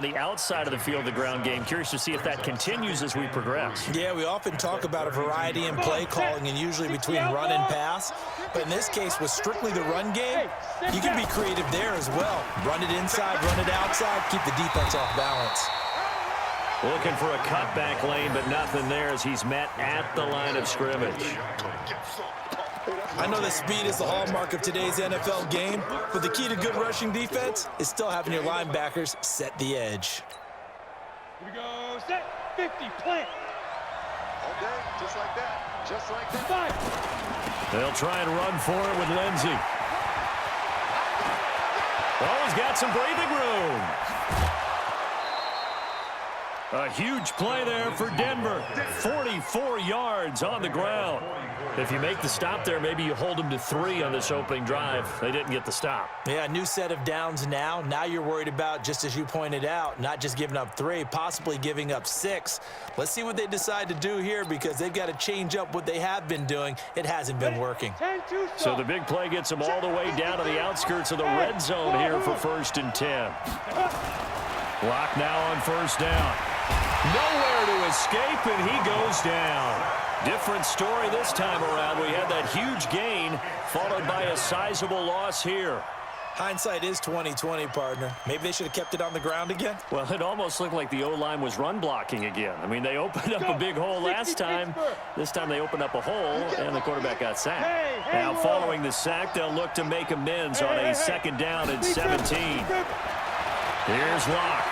The outside of the field, the ground game. Curious to see if that continues as we progress. Yeah, we often talk about a variety in play calling and usually between run and pass. But in this case, with strictly the run game, you can be creative there as well. Run it inside, run it outside, keep the defense off balance. Looking for a cutback lane, but nothing there as he's met at the line of scrimmage. I know that speed is the hallmark of today's NFL game, but the key to good rushing defense is still having your linebackers set the edge. Here we go, set, 50, plant. All day, just like that, just like that. 5. They'll try and run for it with Lindsey. Oh, he's got some breathing room. A huge play there for Denver. 44 yards on the ground. If you make the stop there, maybe you hold them to 3 on this opening drive. They didn't get the stop. Yeah, new set of downs now. Now you're worried about, just as you pointed out, not just giving up 3, possibly giving up 6. Let's see what they decide to do here because they've got to change up what they have been doing. It hasn't been working. So the big play gets them all the way down to the outskirts of the red zone here for 1st and 10. Clock now on 1st down. Nowhere to escape, and he goes down. Different story this time around. We had that huge gain, followed by a sizable loss here. Hindsight is 20/20, partner. Maybe they should have kept it on the ground again. Well, it almost looked like the O-line was run blocking again. I mean, they opened up a big hole last time. This time they opened up a hole, and the quarterback got sacked. Now, following the sack, they'll look to make amends on a 2nd down and 17. Here's Locke.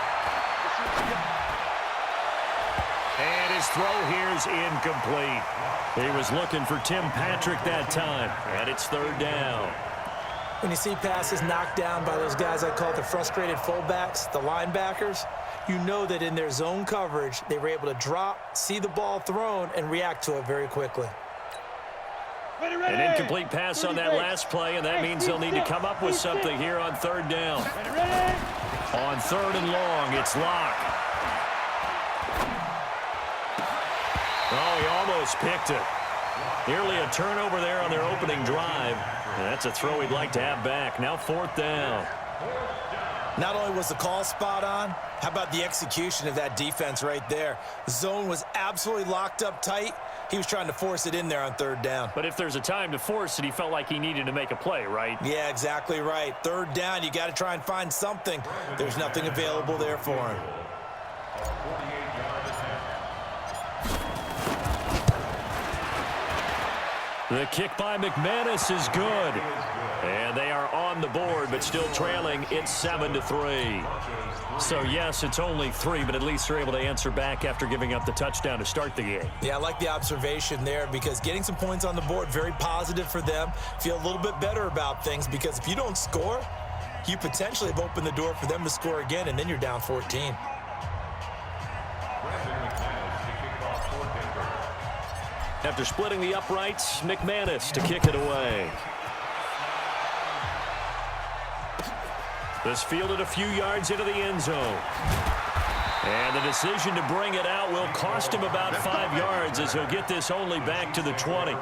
And his throw here's incomplete. He was looking for Tim Patrick that time, and it's 3rd down. When you see passes knocked down by those guys I call the frustrated fullbacks, the linebackers, you know that in their zone coverage, they were able to drop, see the ball thrown, and react to it very quickly. An incomplete pass on that last play, and that means they'll need to come up with something here on 3rd down. On 3rd and long, it's Locke. Oh, he almost picked it. Nearly a turnover there on their opening drive. And that's a throw he'd like to have back. Now 4th down. Not only was the call spot on, how about the execution of that defense right there? The zone was absolutely locked up tight. He was trying to force it in there on 3rd down. But if there's a time to force it, he felt like he needed to make a play, right? Yeah, exactly right. 3rd down, you got to try and find something. There's nothing available there for him. The kick by McManus is good. And they are on the board, but still trailing. It's 7-3. So, yes, it's only 3, but at least they're able to answer back after giving up the touchdown to start the game. Yeah, I like the observation there because getting some points on the board, very positive for them. Feel a little bit better about things because if you don't score, you potentially have opened the door for them to score again, and then you're down 14. After splitting the uprights, McManus to kick it away. This fielded a few yards into the end zone. And the decision to bring it out will cost him about 5 yards as he'll get this only back to the 20.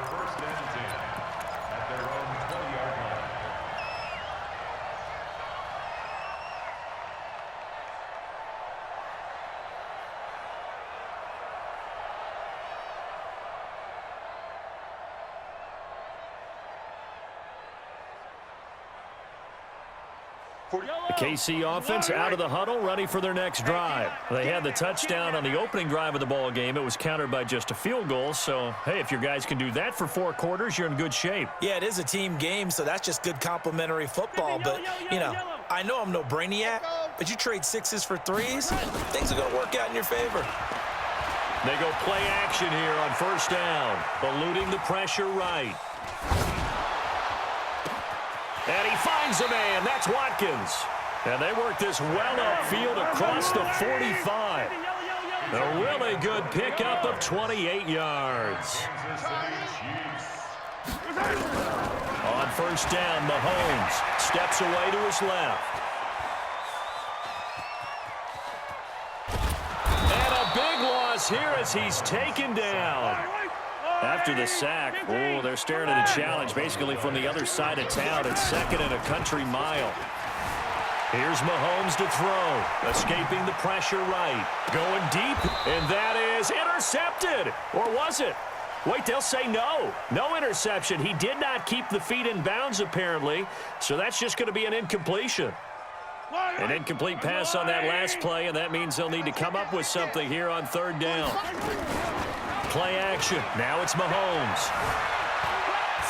The KC offense out of the huddle, ready for their next drive. They had the touchdown on the opening drive of the ball game. It was countered by just a field goal. So, hey, if your guys can do that for 4 quarters, you're in good shape. Yeah, it is a team game, so that's just good complimentary football. But, you know, I know I'm no brainiac, but you trade 6s for 3s, things are going to work out in your favor. They go play action here on 1st down, eluding the pressure right. And he finds a man. That's Watkins. And they work this well upfield across the 45. A really good pickup of 28 yards. On 1st down, Mahomes steps away to his left. And a big loss here as he's taken down. After the sack, oh, they're staring at a challenge basically from the other side of town. It's 2nd and a country mile. Here's Mahomes to throw. Escaping the pressure right. Going deep, and that is intercepted. Or was it? Wait, they'll say no. No interception. He did not keep the feet in bounds, apparently, so that's just going to be an incompletion. An incomplete pass on that last play, and that means they'll need to come up with something here on third down. Play action. Now it's Mahomes.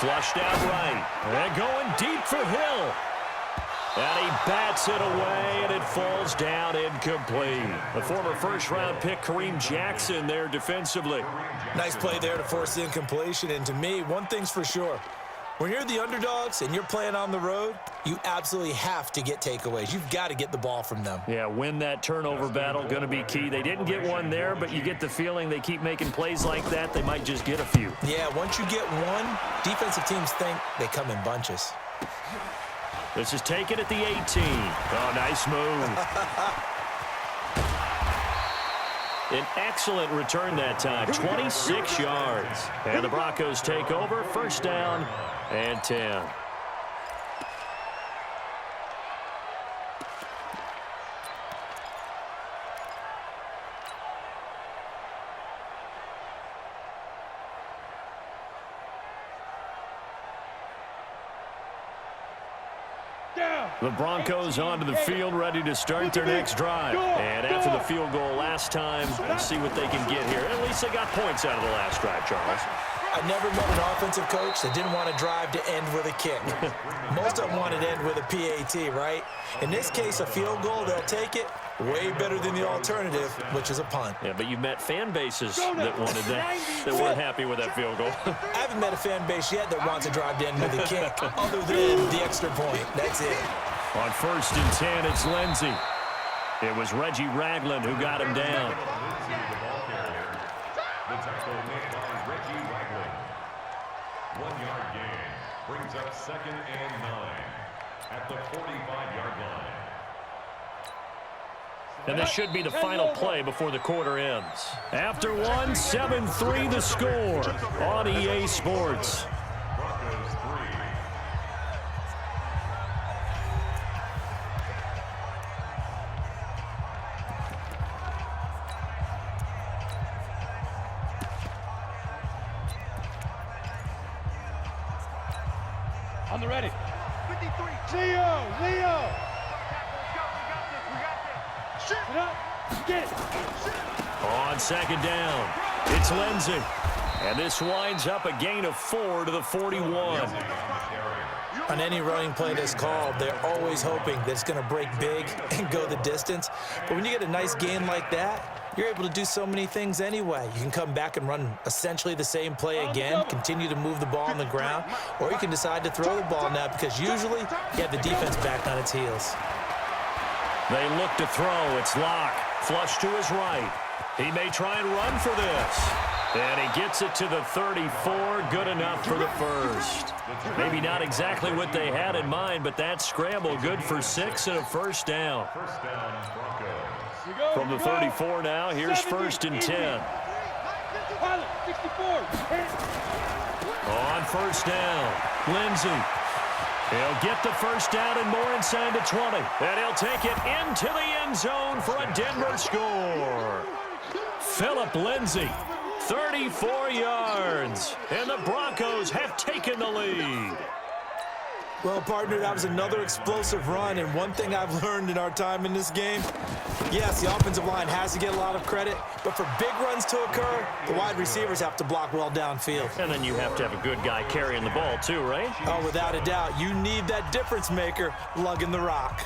Flushed out right. And going deep for Hill. And he bats it away, and it falls down incomplete. The former first-round pick, Kareem Jackson, there defensively. Nice play there to force the incompletion. And to me, one thing's for sure. When you're the underdogs and you're playing on the road, you absolutely have to get takeaways. You've got to get the ball from them. Yeah, win that turnover battle, going to be key. They didn't get one there, but you get the feeling they keep making plays like that, they might just get a few. Yeah, once you get one, defensive teams think they come in bunches. This is taken at the 18. Oh, nice move. An excellent return that time, 26 yards. And the Broncos take over, first down and 10. The Broncos onto the field, ready to start their next drive. And after the field goal last time, we'll see what they can get here. At least they got points out of the last drive, Charles. I never met an offensive coach that didn't want to drive to end with a kick. Most of them wanted to end with a PAT, right? In this case, a field goal, they'll take it. Way better than the alternative, which is a punt. Yeah, but you've met fan bases that wanted that, that weren't happy with that field goal. I haven't met a fan base yet that wants to drive to end with a kick, other than the extra point. That's it. On first and 10, it's Lindsey. It was Reggie Ragland who got him down. The tackle made by Reggie Ragland. 1 yard gain brings up second and 9 at the 45-yard line. And this should be the final play before the quarter ends. After one, 7-3 the score on EA Sports. Broncos 3. On the ready. 53. Leo. Get up. Get it. On second down, it's Lindsey. And this winds up a gain of 4 to the 41. On any running play that's called, they're always hoping that it's going to break big and go the distance. But when you get a nice gain like that, you're able to do so many things anyway. You can come back and run essentially the same play again, continue to move the ball on the ground, or you can decide to throw the ball now because usually you have the defense back on its heels. They look to throw. It's Locke. Flush to his right. He may try and run for this. And he gets it to the 34. Good enough for the first. Maybe not exactly what they had in mind, but that scramble good for 6 and a first down. First down, Broncos. From the 34 now, here's first and 10. Pilot, 64. On first down, Lindsey. He'll get the first down and more inside the 20. And he'll take it into the end zone for a Denver score. Phillip Lindsey, 34 yards. And the Broncos have taken the lead. Well, partner, that was another explosive run, and one thing I've learned in our time in this game, yes, the offensive line has to get a lot of credit, but for big runs to occur, the wide receivers have to block well downfield. And then you have to have a good guy carrying the ball too, right? Oh, without a doubt, you need that difference maker lugging the rock.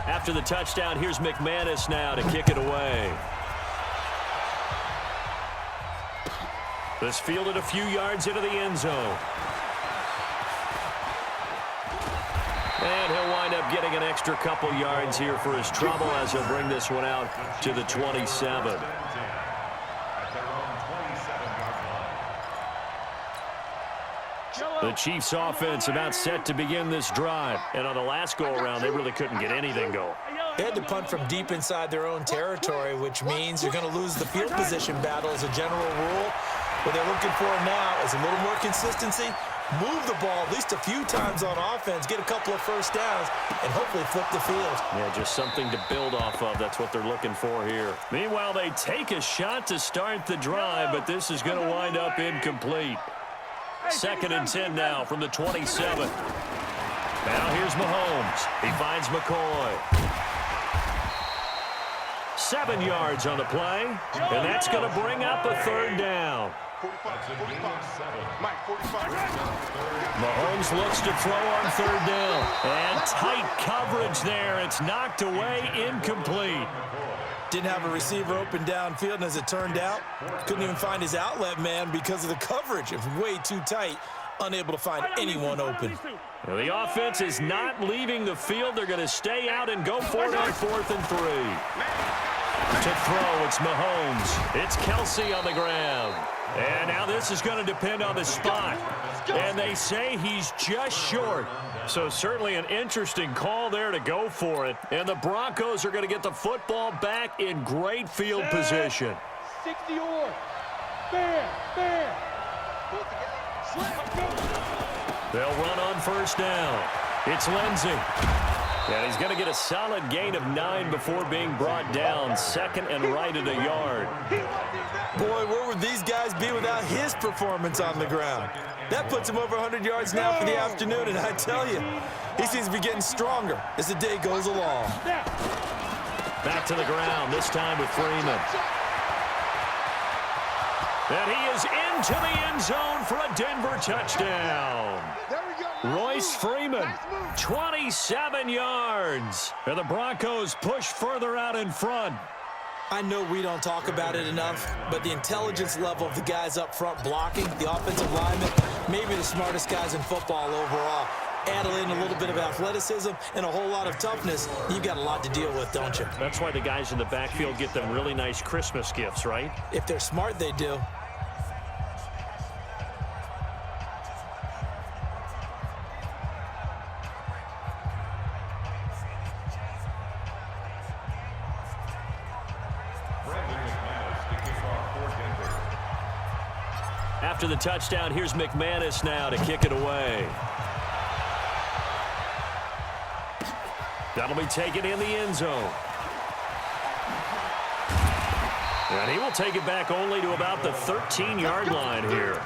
After the touchdown, here's McManus now to kick it away. This fielded a few yards into the end zone. And he'll wind up getting an extra couple yards here for his trouble as he'll bring this one out to the 27. The Chiefs offense about set to begin this drive. And on the last go-around, they really couldn't get anything going. They had to punt from deep inside their own territory, which means you're going to lose the field position battle as a general rule. What they're looking for now is a little more consistency, move the ball at least a few times on offense, get a couple of first downs, and hopefully flip the field. Yeah, just something to build off of. That's what they're looking for here. Meanwhile, they take a shot to start the drive, but this is going to wind up incomplete. 2nd and 10 now from the 27. Now here's Mahomes. He finds McCoy. 7 yards on the play, and that's going to bring up a 3rd down. 45. Mike, 45. Mahomes looks to throw on 3rd down. And tight coverage there. It's knocked away, incomplete. Didn't have a receiver open downfield, and as it turned out, couldn't even find his outlet man because of the coverage. It was way too tight, unable to find anyone open. Well, the offense is not leaving the field. They're going to stay out and go for it on 4th and 3. To throw, it's Mahomes. It's Kelsey on the ground. And now this is going to depend on the spot. And they say he's just short. So certainly an interesting call there to go for it. And the Broncos are going to get the football back in great field position. 60 or. Fair. They'll run on 1st down. It's Lindsey. And he's going to get a solid gain of 9 before being brought down. 2nd and right at a yard. Boy, where would these guys be without his performance on the ground? That puts him over 100 yards now for the afternoon, and I tell you, he seems to be getting stronger as the day goes along. Back to the ground, this time with Freeman. And he is into the end zone for a Denver touchdown. Royce Freeman, 27 yards. And the Broncos push further out in front. I know we don't talk about it enough, but the intelligence level of the guys up front blocking, the offensive linemen, maybe the smartest guys in football overall. Add in a little bit of athleticism and a whole lot of toughness, you've got a lot to deal with, don't you? That's why the guys in the backfield get them really nice Christmas gifts, right? If they're smart, they do. After the touchdown, here's McManus now to kick it away. That'll be taken in the end zone. And he will take it back only to about the 13-yard line here.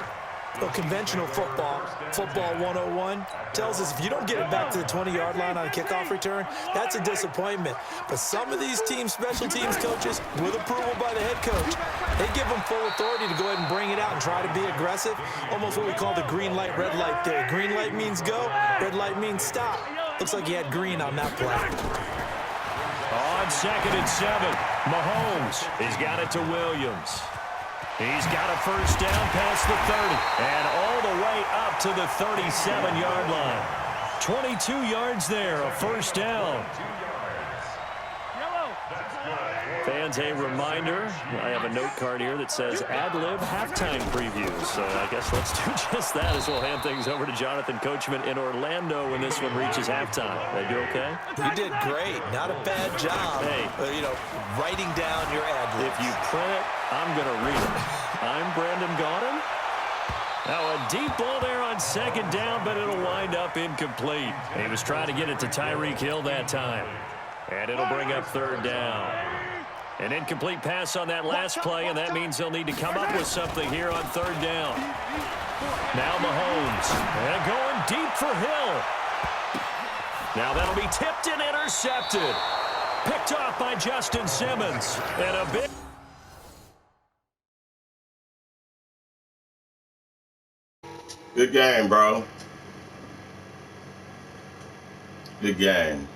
Well, conventional football 101, tells us if you don't get it back to the 20-yard line on a kickoff return, that's a disappointment. But some of these teams, special teams coaches, with approval by the head coach, they give them full authority to go ahead and bring it out and try to be aggressive, almost what we call the green light, red light theory. Green light means go, red light means stop. Looks like he had green on that play. On 2nd and 7, Mahomes has got it to Williams. He's got a first down past the 30 and all the way up to the 37-yard line. 22 yards there, a first down. Fans, a reminder, I have a note card here that says ad-lib halftime previews. So I guess let's do just that as we'll hand things over to Jonathan Coachman in Orlando when this one reaches halftime. Did I do okay? You did great. Not a bad job. Hey. Writing down your ad-libs. If you print it, I'm going to read it. I'm Brandon Gaudin. Now a deep ball there on 2nd down, but it'll wind up incomplete. He was trying to get it to Tyreek Hill that time. And it'll bring up 3rd down. An incomplete pass on that last play, and that means they'll need to come up with something here on 3rd down. Now Mahomes, and going deep for Hill. Now that'll be tipped and intercepted. Picked off by Justin Simmons. And a big... Good game, bro. Good game.